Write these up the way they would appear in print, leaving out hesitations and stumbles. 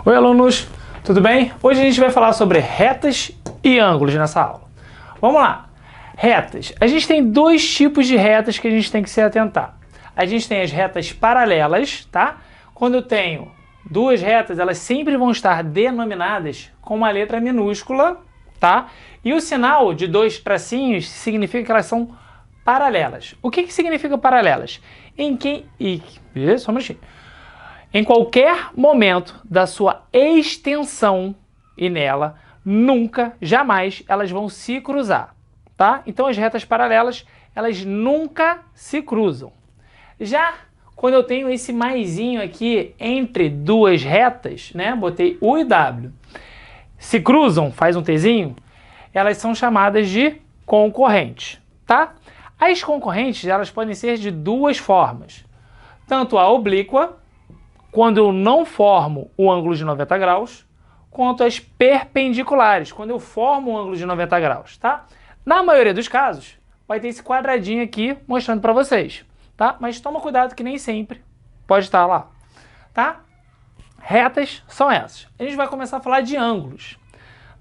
Oi, alunos, tudo bem? Hoje a gente vai falar sobre retas e ângulos nessa aula. Vamos lá. Retas. A gente tem dois tipos de retas que a gente tem que se atentar. A gente tem as retas paralelas, tá? Quando eu tenho duas retas, elas sempre vão estar denominadas com uma letra minúscula, tá? E o sinal de dois tracinhos significa que elas são paralelas. O que significa paralelas? Só um minutinho. Em qualquer momento da sua extensão e nela, nunca, jamais, elas vão se cruzar, tá? Então as retas paralelas, elas nunca se cruzam. Já quando eu tenho esse maisinho aqui entre duas retas, né? Botei U e W, se cruzam, faz um Tzinho, elas são chamadas de concorrentes, tá? As concorrentes, elas podem ser de duas formas. Tanto a oblíqua, quando eu não formo o ângulo de 90 graus, quanto as perpendiculares, quando eu formo o ângulo de 90 graus, tá? Na maioria dos casos, vai ter esse quadradinho aqui mostrando para vocês, tá? Mas toma cuidado que nem sempre pode estar lá, tá? Retas são essas. A gente vai começar a falar de ângulos,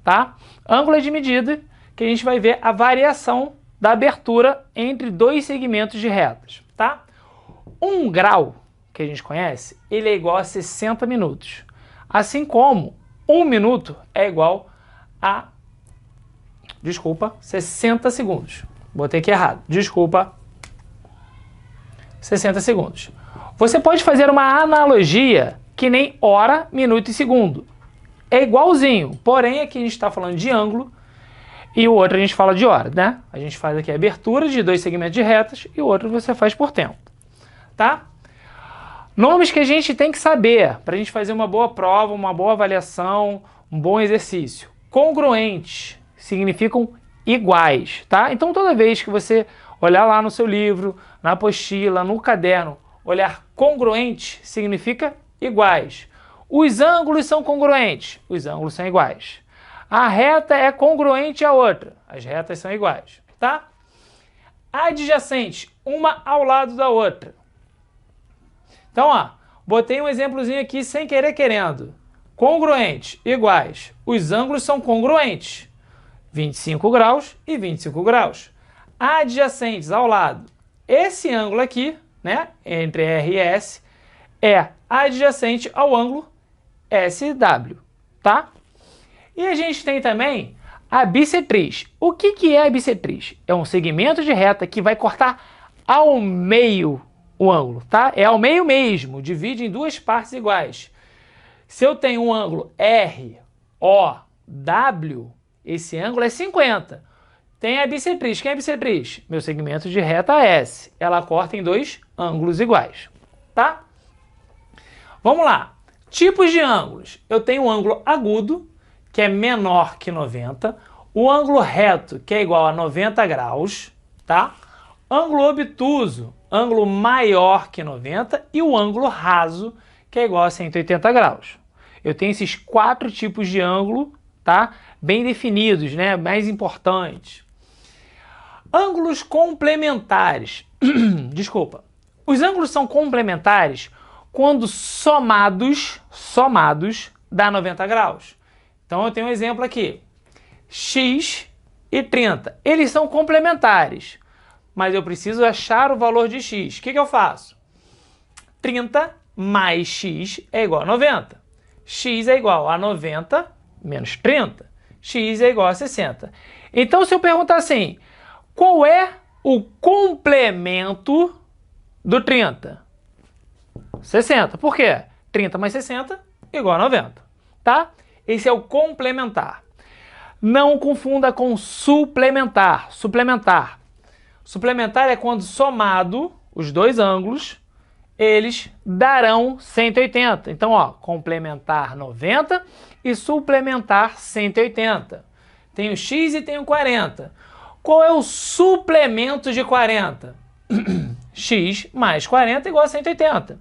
tá? Ângulo é de medida que a gente vai ver a variação da abertura entre dois segmentos de retas, tá? 1 grau, que a gente conhece, ele é igual a 60 minutos. Assim como 1 minuto é igual a, 60 segundos. Botei aqui errado. 60 segundos. Você pode fazer uma analogia que nem hora, minuto e segundo. É igualzinho, porém aqui a gente está falando de ângulo e o outro a gente fala de hora, né? A gente faz aqui a abertura de dois segmentos de retas e o outro você faz por tempo, tá? Nomes que a gente tem que saber para a gente fazer uma boa prova, uma boa avaliação, um bom exercício. Congruentes significam iguais, tá? Então toda vez que você olhar lá no seu livro, na apostila, no caderno, olhar congruente significa iguais. Os ângulos são congruentes, os ângulos são iguais. A reta é congruente à outra, as retas são iguais, tá? Adjacentes, uma ao lado da outra. Então, ó, botei um exemplozinho aqui sem querer querendo. Congruentes, iguais. Os ângulos são congruentes. 25 graus e 25 graus. Adjacentes, ao lado. Esse ângulo aqui, né, entre R e S, é adjacente ao ângulo SW, tá? E a gente tem também a bissetriz. O que é a bissetriz? É um segmento de reta que vai cortar ao meio o ângulo, tá? É ao meio mesmo, divide em duas partes iguais. Se eu tenho um ângulo ROW, esse ângulo é 50. Tem a bissetriz. Quem é a bissetriz? Meu segmento de reta S. Ela corta em dois ângulos iguais, tá? Vamos lá. Tipos de ângulos. Eu tenho um ângulo agudo, que é menor que 90. O ângulo reto, que é igual a 90 graus, tá? Ângulo obtuso, ângulo maior que 90, e o ângulo raso, que é igual a 180 graus. Eu tenho esses 4 tipos de ângulo, tá? Bem definidos, né? Mais importantes. Ângulos complementares. Desculpa. Os ângulos são complementares quando somados dá 90 graus. Então eu tenho um exemplo aqui. X e 30. Eles são complementares, mas eu preciso achar o valor de x. O que eu faço? 30 mais x é igual a 90. X é igual a 90 menos 30. X é igual a 60. Então, se eu perguntar assim, qual é o complemento do 30? 60. Por quê? 30 mais 60 igual a 90. Tá? Esse é o complementar. Não confunda com suplementar. Suplementar. Suplementar é quando somado os dois ângulos, eles darão 180. Então, ó, complementar 90 e suplementar 180. Tenho x e tenho 40. Qual é o suplemento de 40? X mais 40 igual a 180.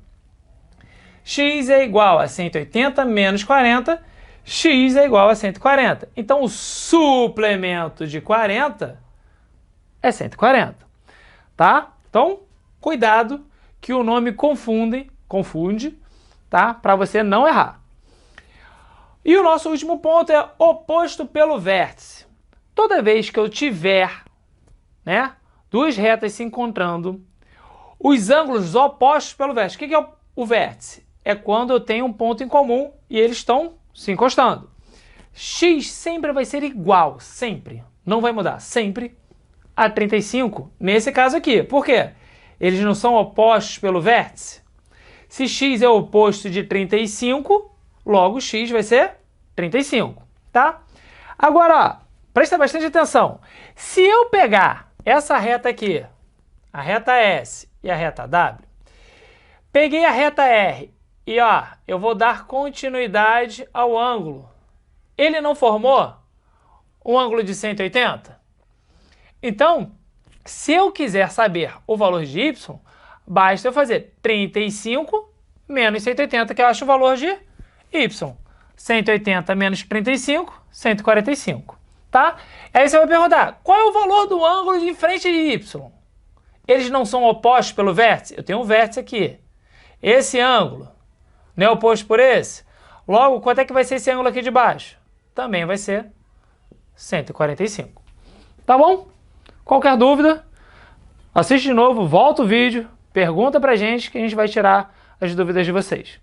X é igual a 180 menos 40, x é igual a 140. Então, o suplemento de 40 é 140, tá? Então, cuidado que o nome confunde, tá? Para você não errar. E o nosso último ponto é oposto pelo vértice. Toda vez que eu tiver, né, duas retas se encontrando, os ângulos opostos pelo vértice. O que é o vértice? É quando eu tenho um ponto em comum e eles estão se encostando. X sempre vai ser igual, sempre. Não vai mudar, sempre, a 35, nesse caso aqui. Por quê? Eles não são opostos pelo vértice? Se x é o oposto de 35, logo x vai ser 35, tá? Agora, ó, presta bastante atenção. Se eu pegar essa reta aqui, a reta S e a reta W, peguei a reta R e, ó, eu vou dar continuidade ao ângulo. Ele não formou um ângulo de 180? Então, se eu quiser saber o valor de y, basta eu fazer 35 menos 180, que eu acho o valor de y. 180 menos 35, 145, tá? Aí você vai perguntar, qual é o valor do ângulo de frente de y? Eles não são opostos pelo vértice? Eu tenho um vértice aqui. Esse ângulo não é oposto por esse? Logo, quanto é que vai ser esse ângulo aqui de baixo? Também vai ser 145. Tá bom? Qualquer dúvida, assiste de novo, volta o vídeo, pergunta pra gente que a gente vai tirar as dúvidas de vocês.